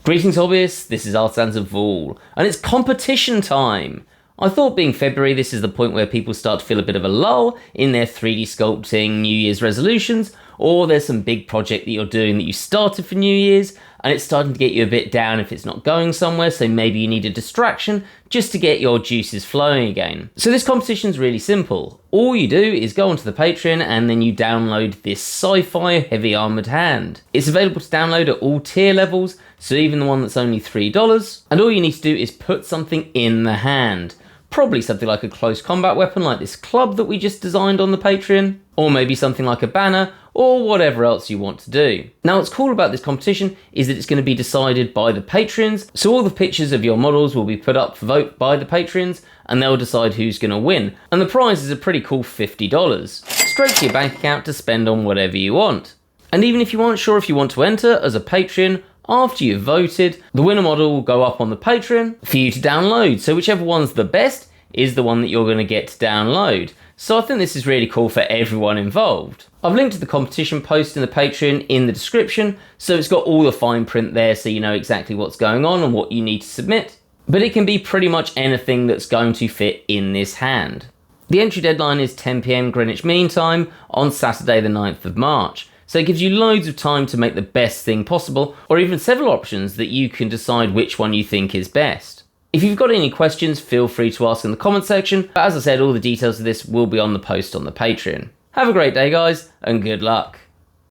Greetings hobbyists, this is Artisans of Vaul, and it's competition time! I thought being February, this is the point where people start to feel a bit of a lull in their 3D sculpting New Year's resolutions, or there's some big project that you're doing that you started for New Year's, and it's starting to get you a bit down if it's not going somewhere, so maybe you need a distraction just to get your juices flowing again. So this competition's really simple. All you do is go onto the Patreon and then you download this sci-fi heavy armoured hand. It's available to download at all tier levels, so even the one that's only $3, and all you need to do is put something in the hand. Probably something like a close combat weapon like this club that we just designed on the Patreon, or maybe something like a banner, or whatever else you want to do. Now what's cool about this competition is that it's going to be decided by the patrons, so all the pictures of your models will be put up for vote by the patrons, and they'll decide who's going to win. And the prize is a pretty cool $50, straight to your bank account to spend on whatever you want. And even if you aren't sure if you want to enter as a patron, after you've voted, the winner model will go up on the Patreon for you to download, so whichever one's the best is the one that you're going to get to download. So I think this is really cool for everyone involved. I've linked to the competition post in the Patreon in the description, so it's got all the fine print there so you know exactly what's going on and what you need to submit. But it can be pretty much anything that's going to fit in this hand. The entry deadline is 10 PM Greenwich Mean Time on Saturday the 9th of March. So it gives you loads of time to make the best thing possible, or even several options that you can decide which one you think is best. If you've got any questions, feel free to ask in the comment section, but as I said, all the details of this will be on the post on the Patreon. Have a great day guys, and good luck!